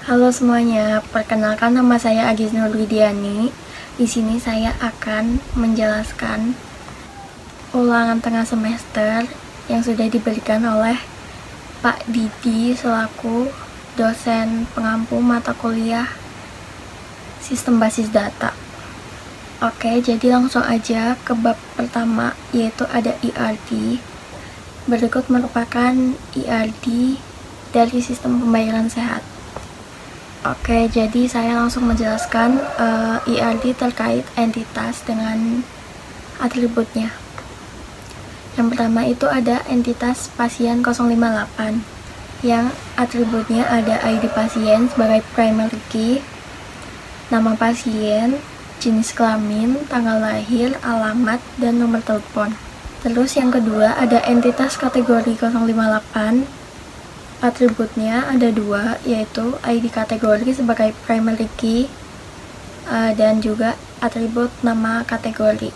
Halo semuanya, perkenalkan nama saya Agis Nurwidiani. Di sini saya akan menjelaskan ulangan tengah semester yang sudah diberikan oleh Pak Didi selaku dosen pengampu mata kuliah Sistem Basis Data. Oke, jadi langsung aja ke bab pertama, yaitu ada IRD. Berikut merupakan IRD dari sistem pembayaran sehat. Oke, jadi saya langsung menjelaskan IRD terkait entitas dengan atributnya. Yang pertama itu ada entitas pasien 058 yang atributnya ada ID pasien sebagai primary key, nama pasien, jenis kelamin, tanggal lahir, alamat, dan nomor telepon. Terus yang kedua ada entitas kategori 058. Atributnya ada dua, yaitu ID kategori sebagai primary key dan juga atribut nama kategori.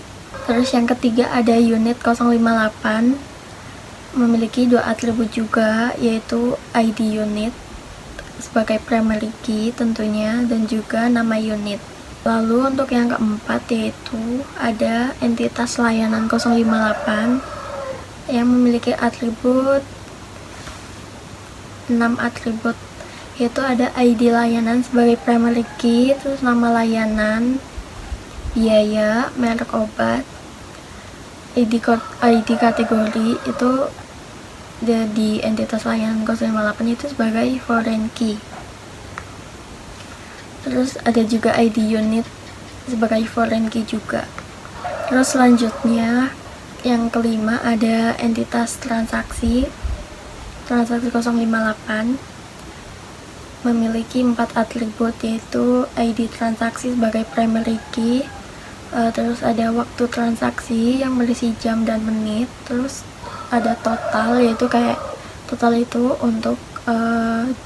Terus yang ketiga ada unit 058, memiliki dua atribut juga, yaitu ID unit sebagai primary key tentunya dan juga nama unit. Lalu untuk yang keempat yaitu ada entitas layanan 058 yang memiliki atribut 6 atribut, yaitu ada ID layanan sebagai primary key, terus nama layanan, biaya, merek obat, ID kategori itu di entitas layanan 058 itu sebagai foreign key. Terus ada juga ID unit sebagai foreign key juga. Terus selanjutnya yang kelima ada entitas transaksi 058 memiliki 4 atribut, yaitu ID transaksi sebagai primary key, terus ada waktu transaksi yang berisi jam dan menit, terus ada total, yaitu kayak total itu untuk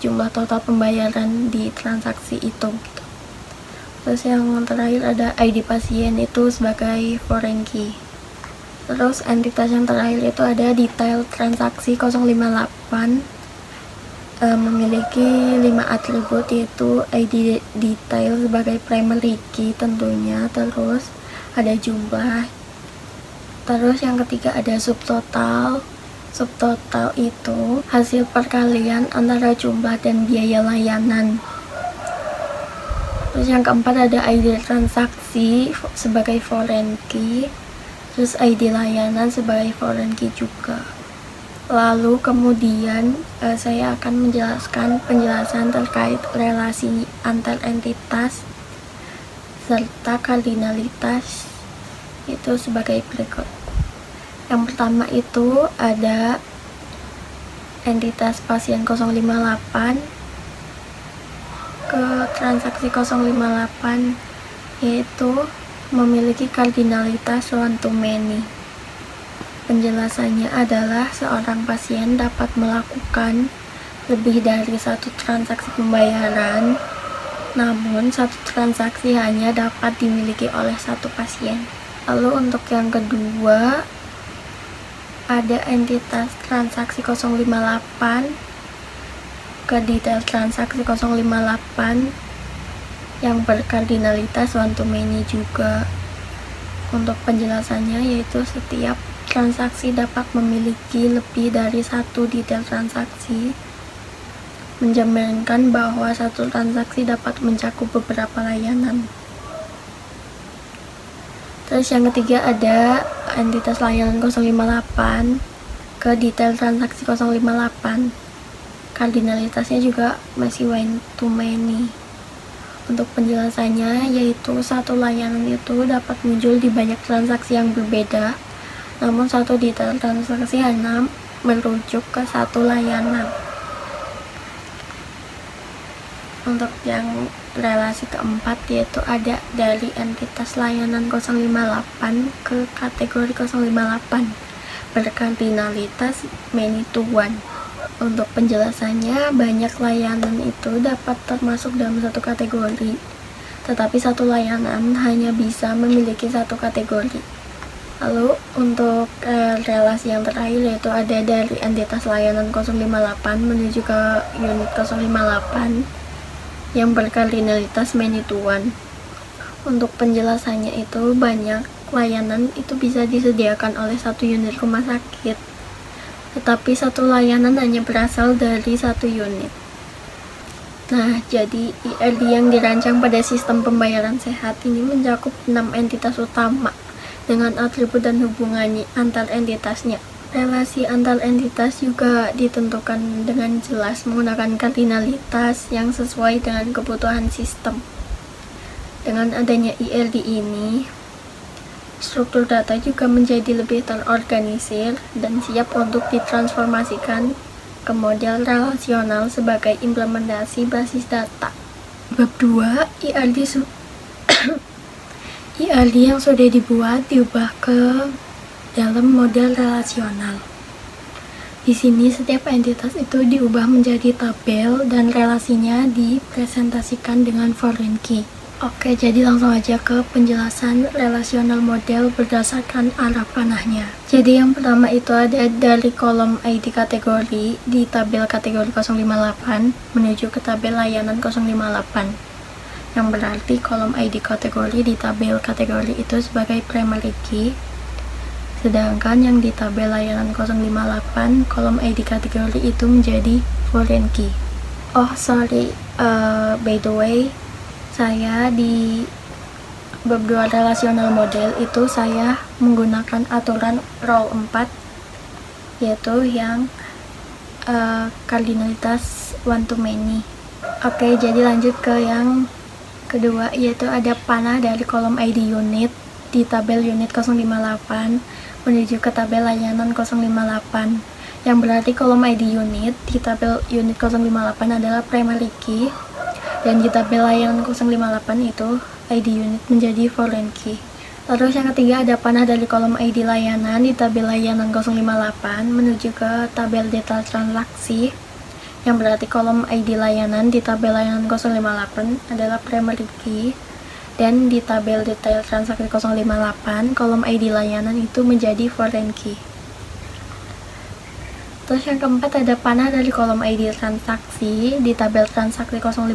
jumlah total pembayaran di transaksi itu gitu. Terus yang terakhir ada ID pasien itu sebagai foreign key. Terus entitas yang terakhir itu ada detail transaksi 058 memiliki 5 atribut, yaitu ID detail sebagai primary key tentunya, terus ada jumlah. Terus yang ketiga ada subtotal. Subtotal itu hasil perkalian antara jumlah dan biaya layanan. Terus yang keempat ada ID transaksi sebagai foreign key, terus ID layanan sebagai foreign key juga. Lalu kemudian saya akan menjelaskan penjelasan terkait relasi antar entitas serta kardinalitas itu sebagai berikut. Yang pertama itu ada entitas pasien 058 ke transaksi 058, yaitu memiliki kardinalitas one to many. Penjelasannya adalah seorang pasien dapat melakukan lebih dari satu transaksi pembayaran, namun satu transaksi hanya dapat dimiliki oleh satu pasien. Lalu untuk yang kedua ada entitas transaksi 058 ke detail transaksi 058 yang berkardinalitas one to many juga. Untuk penjelasannya yaitu setiap transaksi dapat memiliki lebih dari satu detail transaksi, menjaminkan bahwa satu transaksi dapat mencakup beberapa layanan. Terus yang ketiga ada entitas layanan 058 ke detail transaksi 058. Kardinalitasnya juga masih one to many. Untuk penjelasannya yaitu satu layanan itu dapat muncul di banyak transaksi yang berbeda, namun satu detail transaksi hanya merujuk ke satu layanan. Untuk yang relasi keempat yaitu ada dari entitas layanan 058 ke kategori 058 berkardinalitas many to one. Untuk penjelasannya, banyak layanan itu dapat termasuk dalam satu kategori, tetapi satu layanan hanya bisa memiliki satu kategori. Lalu untuk relasi yang terakhir yaitu ada dari entitas layanan 058 menuju ke unit 058 yang berkardinalitas many to one. Untuk penjelasannya itu banyak layanan itu bisa disediakan oleh satu unit rumah sakit, tetapi satu layanan hanya berasal dari satu unit. Nah, jadi IRD yang dirancang pada sistem pembayaran sehat ini mencakup 6 entitas utama dengan atribut dan hubungannya antar entitasnya. Relasi antar entitas juga ditentukan dengan jelas menggunakan kardinalitas yang sesuai dengan kebutuhan sistem. Dengan adanya IRD ini, struktur data juga menjadi lebih terorganisir dan siap untuk ditransformasikan ke model relasional sebagai implementasi basis data. Bab 2, IRD yang sudah dibuat diubah ke dalam model relasional. Di sini setiap entitas itu diubah menjadi tabel dan relasinya dipresentasikan dengan foreign key. Oke, jadi langsung aja ke penjelasan relational model berdasarkan arah panahnya. Jadi yang pertama itu ada dari kolom ID kategori di tabel kategori 058 menuju ke tabel layanan 058. Yang berarti kolom ID kategori di tabel kategori itu sebagai primary key, sedangkan yang di tabel layanan 058 kolom ID kategori itu menjadi foreign key. By the way, saya di bab 2 relational model itu saya menggunakan aturan role 4, yaitu yang kardinalitas one to many. Oke, jadi lanjut ke yang kedua, yaitu ada panah dari kolom ID unit di tabel unit 058 menuju ke tabel layanan 058, yang berarti kolom ID unit di tabel unit 058 adalah primary key, dan di tabel layanan 058 itu ID unit menjadi foreign key. Terus yang ketiga ada panah dari kolom ID layanan di tabel layanan 058 menuju ke tabel detail transaksi, yang berarti kolom ID layanan di tabel layanan 058 adalah primary key, dan di tabel detail transaksi 058 kolom ID layanan itu menjadi foreign key. Terus yang keempat ada panah dari kolom ID transaksi di tabel transaksi 058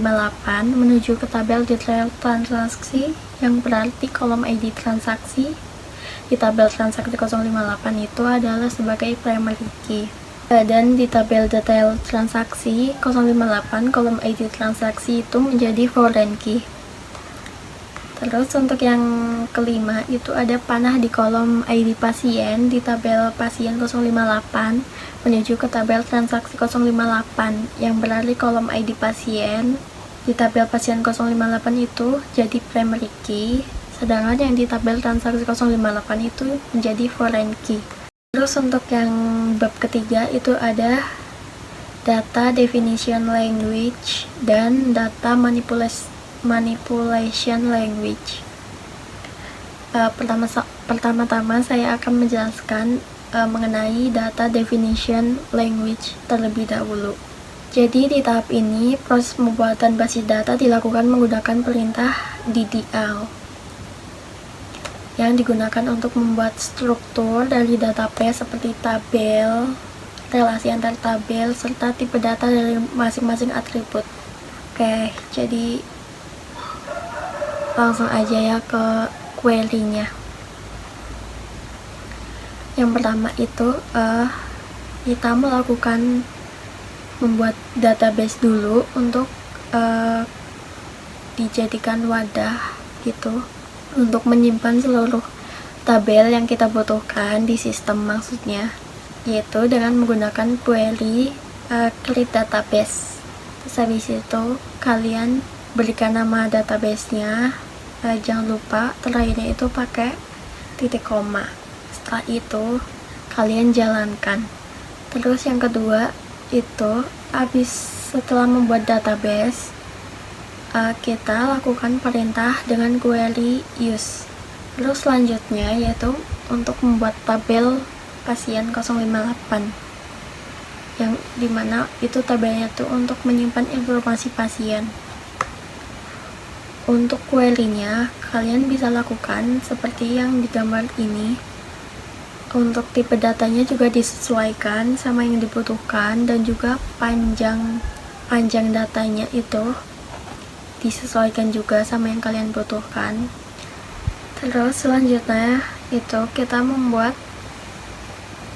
menuju ke tabel detail transaksi, yang berarti kolom ID transaksi di tabel transaksi 058 itu adalah sebagai primary key. Dan di tabel detail transaksi 058 kolom ID transaksi itu menjadi foreign key. Terus untuk yang kelima itu ada panah di kolom ID pasien di tabel pasien 058 menuju ke tabel transaksi 058, yang berarti kolom ID pasien di tabel pasien 058 itu jadi primary key, sedangkan yang di tabel transaksi 058 itu menjadi foreign key. Terus untuk yang bab ketiga itu ada data definition language dan data manipulation language. Pertama-tama saya akan menjelaskan mengenai data definition language terlebih dahulu. Jadi di tahap ini proses pembuatan basis data dilakukan menggunakan perintah DDL yang digunakan untuk membuat struktur dari database seperti tabel, relasi antar tabel, serta tipe data dari masing-masing atribut. Oke, jadi langsung aja ya ke query-nya. Yang pertama itu kita melakukan membuat database dulu untuk dijadikan wadah gitu untuk menyimpan seluruh tabel yang kita butuhkan di sistem, maksudnya yaitu dengan menggunakan query create database. Terus habis itu kalian berikan nama database-nya, jangan lupa terakhirnya itu pakai titik koma. Setelah itu kalian jalankan. Terus yang kedua itu setelah membuat database, kita lakukan perintah dengan query use. Terus selanjutnya yaitu untuk membuat tabel pasien 058, yang dimana itu tabelnya tuh untuk menyimpan informasi pasien. Untuk query-nya kalian bisa lakukan seperti yang digambar ini. Untuk tipe datanya juga disesuaikan sama yang dibutuhkan, dan juga panjang datanya itu disesuaikan juga sama yang kalian butuhkan. Terus selanjutnya itu kita membuat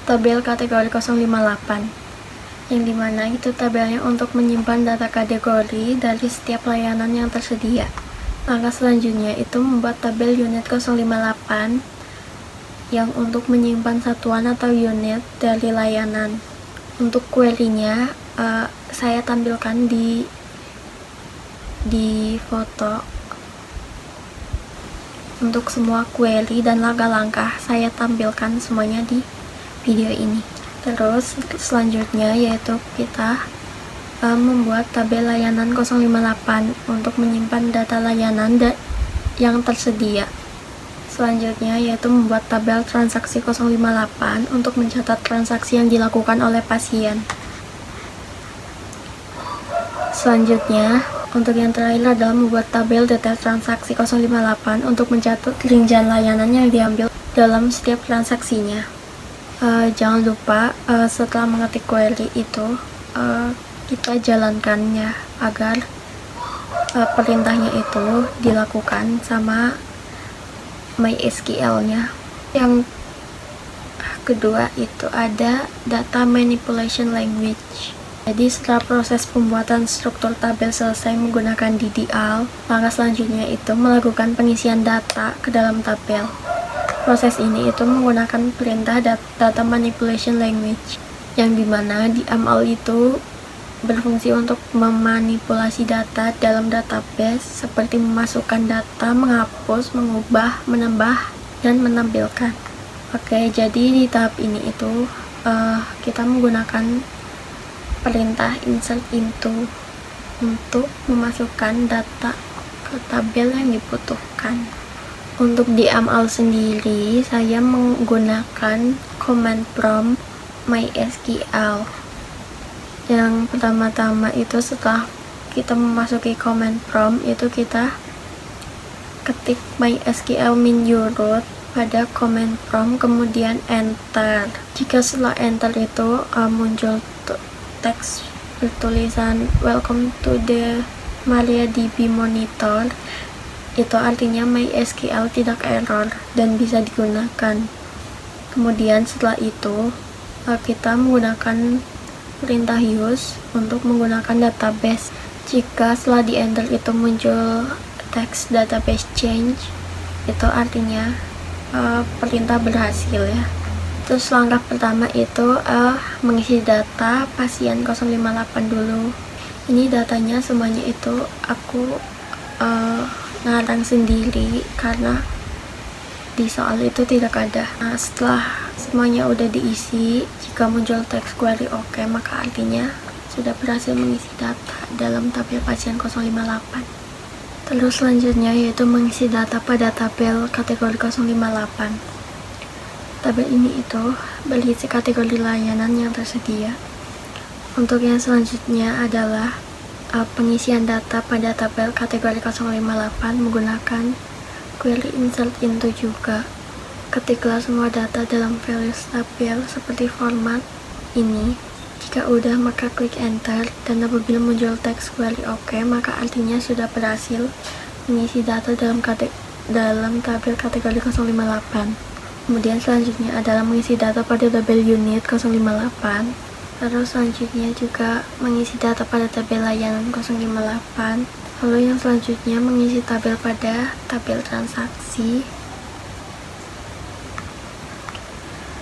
tabel kategori 058, yang dimana itu tabelnya untuk menyimpan data kategori dari setiap layanan yang tersedia. Langkah selanjutnya itu membuat tabel unit 058 yang untuk menyimpan satuan atau unit dari layanan. Untuk query-nya saya tampilkan di foto. Untuk semua query dan langkah-langkah saya tampilkan semuanya di video ini. Terus selanjutnya yaitu kita membuat tabel layanan 058 untuk menyimpan data layanan yang tersedia. Selanjutnya yaitu membuat tabel transaksi 058 untuk mencatat transaksi yang dilakukan oleh pasien. Selanjutnya, untuk yang terakhir adalah membuat tabel detail transaksi 058 untuk mencatat rincian layanan yang diambil dalam setiap transaksinya. Jangan lupa setelah mengetik query itu kita jalankannya agar perintahnya itu dilakukan sama MySQL-nya. Yang kedua itu ada data manipulation language. Jadi setelah proses pembuatan struktur tabel selesai menggunakan DDL, langkah selanjutnya itu melakukan pengisian data ke dalam tabel. Proses ini itu menggunakan perintah data manipulation language, yang dimana DML itu berfungsi untuk memanipulasi data dalam database seperti memasukkan data, menghapus, mengubah, menambah, dan menampilkan. Oke, jadi di tahap ini itu kita menggunakan perintah insert into untuk memasukkan data ke tabel yang dibutuhkan. Untuk DML sendiri saya menggunakan command prompt MySQL. Yang pertama-tama itu setelah kita memasuki command prompt itu kita ketik MySQL menu root pada command prompt, kemudian enter. Jika setelah enter itu muncul teks bertulisan welcome to the MariaDB monitor, itu artinya MySQL tidak error dan bisa digunakan. Kemudian setelah itu kita menggunakan perintah use untuk menggunakan database. Jika setelah di enter itu muncul teks database change, itu artinya perintah berhasil ya. Terus langkah pertama itu mengisi data pasien 058 dulu. Ini datanya semuanya itu aku ngarang sendiri karena di soal itu tidak ada. Nah, setelah semuanya udah diisi, jika muncul teks query oke, maka artinya sudah berhasil mengisi data dalam tabel pasien 058. Terus selanjutnya yaitu mengisi data pada tabel kategori 058. Tabel ini itu berisi kategori layanan yang tersedia. Untuk yang selanjutnya adalah pengisian data pada tabel kategori 058 menggunakan query insert into juga. Ketiklah semua data dalam values tabel seperti format ini. Jika udah maka klik enter, dan apabila muncul teks query oke, maka artinya sudah berhasil mengisi data dalam tabel kategori 058. Kemudian selanjutnya adalah mengisi data pada tabel unit 058. Terus selanjutnya juga mengisi data pada tabel layanan 058. Lalu yang selanjutnya mengisi tabel pada tabel transaksi.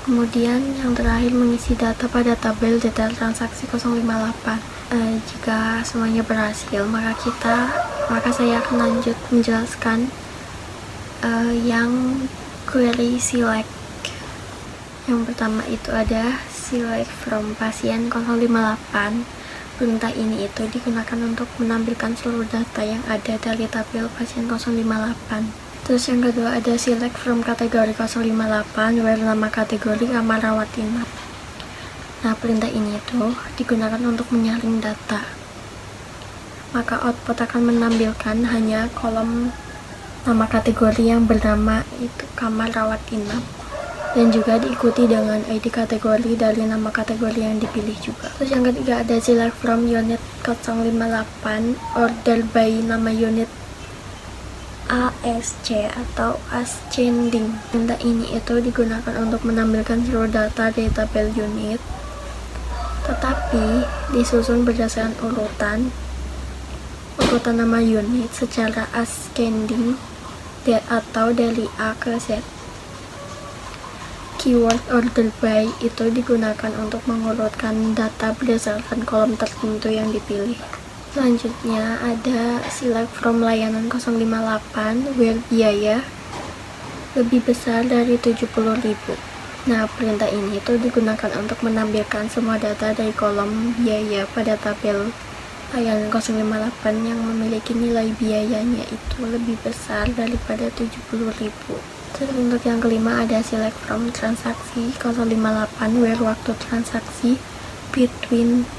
Kemudian yang terakhir mengisi data pada tabel detail transaksi 058. Jika semuanya berhasil, maka saya akan lanjut menjelaskan yang query select. Yang pertama itu ada select from pasien 058. Perintah ini itu digunakan untuk menampilkan seluruh data yang ada dari tabel pasien 058. Terus yang kedua ada select from kategori 058 where nama kategori kamar rawat inap. Nah, perintah ini itu digunakan untuk menyaring data. Maka output akan menampilkan hanya kolom nama kategori yang bernama itu kamar rawat inap. dan juga diikuti dengan ID kategori dari nama kategori yang dipilih juga. Terus yang ketiga ada select from unit 058, order by nama unit ASC atau ascending. Perintah ini itu digunakan untuk menampilkan seluruh data dari tabel unit, tetapi disusun berdasarkan urutan nama unit secara ascending atau dari A ke Z. Keyword order by itu digunakan untuk mengurutkan data berdasarkan kolom tertentu yang dipilih. Selanjutnya ada select from layanan 058 where biaya lebih besar dari 70.000. Nah, perintah ini itu digunakan untuk menampilkan semua data dari kolom biaya pada tabel layanan 058 yang memiliki nilai biayanya itu lebih besar daripada 70.000. Terus untuk yang kelima ada select from transaksi 058 where waktu transaksi between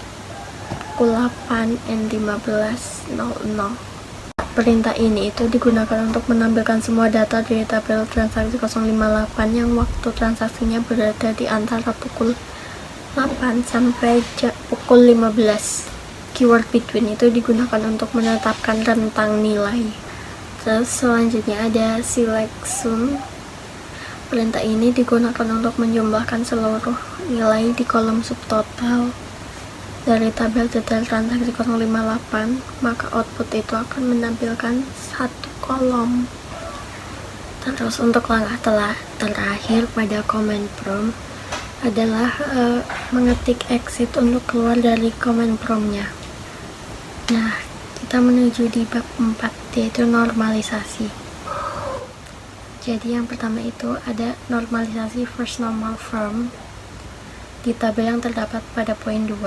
pukul 8 and 15.00. Perintah ini itu digunakan untuk menampilkan semua data dari tabel transaksi 058 yang waktu transaksinya berada di antara pukul 8 sampai pukul 15. Keyword between itu digunakan untuk menetapkan rentang nilai. Terus selanjutnya ada select sum. Perintah ini digunakan untuk menjumlahkan seluruh nilai di kolom subtotal dari tabel detail transaksi 058, maka output itu akan menampilkan satu kolom. Terus untuk langkah terakhir pada command prompt adalah mengetik exit untuk keluar dari command prompt-nya. Nah, kita menuju di bab 4, yaitu normalisasi. Jadi yang pertama itu ada normalisasi first normal form. Di tabel yang terdapat pada poin 2,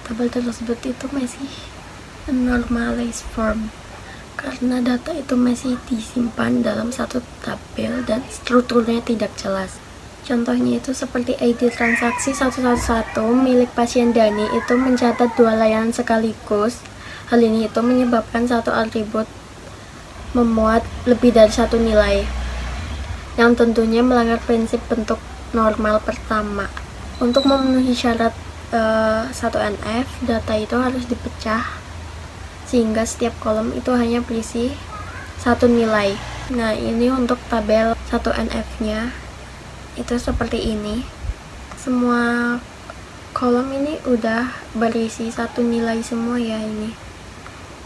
tabel tersebut itu masih normalized form karena data itu masih disimpan dalam satu tabel dan strukturnya tidak jelas. Contohnya itu seperti ID transaksi 111 milik pasien Dani itu mencatat 2 layanan sekaligus. Hal ini itu menyebabkan satu atribut memuat lebih dari satu nilai, yang tentunya melanggar prinsip bentuk normal pertama. Untuk memenuhi syarat 1NF, data itu harus dipecah sehingga setiap kolom itu hanya berisi satu nilai. Nah, ini untuk tabel 1NF-nya itu seperti ini. Semua kolom ini udah berisi satu nilai semua ya ini.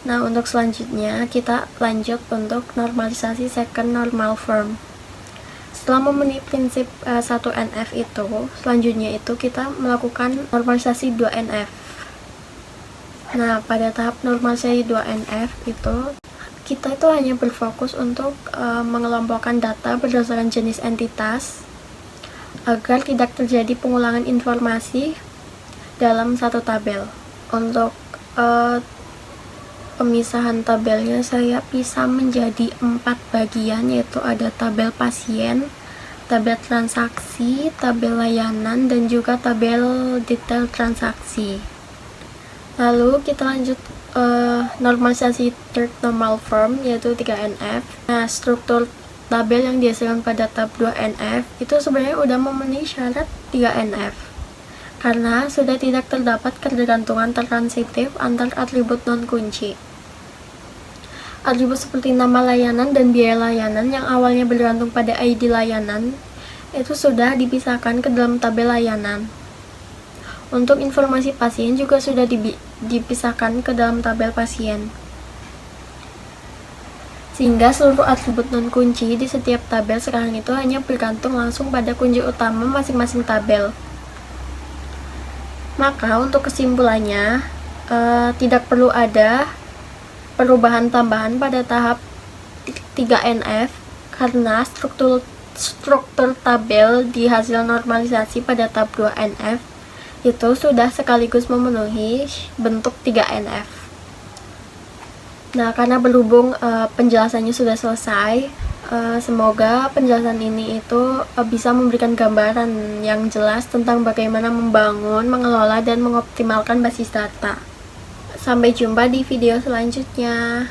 Nah, untuk selanjutnya kita lanjut untuk normalisasi second normal form. Setelah memenuhi prinsip 1NF itu, selanjutnya itu kita melakukan normalisasi 2NF. Nah, pada tahap normalisasi 2NF itu kita itu hanya berfokus untuk mengelompokkan data berdasarkan jenis entitas agar tidak terjadi pengulangan informasi dalam satu tabel. Untuk pemisahan tabelnya saya pisah menjadi 4 bagian, yaitu ada tabel pasien, tabel transaksi, tabel layanan, dan juga tabel detail transaksi. Lalu kita lanjut normalisasi third normal form, yaitu 3NF. Nah, struktur tabel yang dihasilkan pada tab 2NF itu sebenarnya udah memenuhi syarat 3NF karena sudah tidak terdapat ketergantungan transitif antar atribut non-kunci. Atribut seperti nama layanan dan biaya layanan yang awalnya bergantung pada ID layanan itu sudah dipisahkan ke dalam tabel layanan. Untuk informasi pasien juga sudah dipisahkan ke dalam tabel pasien. Sehingga seluruh atribut non-kunci di setiap tabel sekarang itu hanya bergantung langsung pada kunci utama masing-masing tabel. Maka untuk kesimpulannya, tidak perlu ada perubahan tambahan pada tahap 3NF karena struktur tabel di hasil normalisasi pada tahap 2NF itu sudah sekaligus memenuhi bentuk 3NF. Nah, karena berhubung penjelasannya sudah selesai, semoga penjelasan ini itu bisa memberikan gambaran yang jelas tentang bagaimana membangun, mengelola, dan mengoptimalkan basis data. Sampai jumpa di video selanjutnya.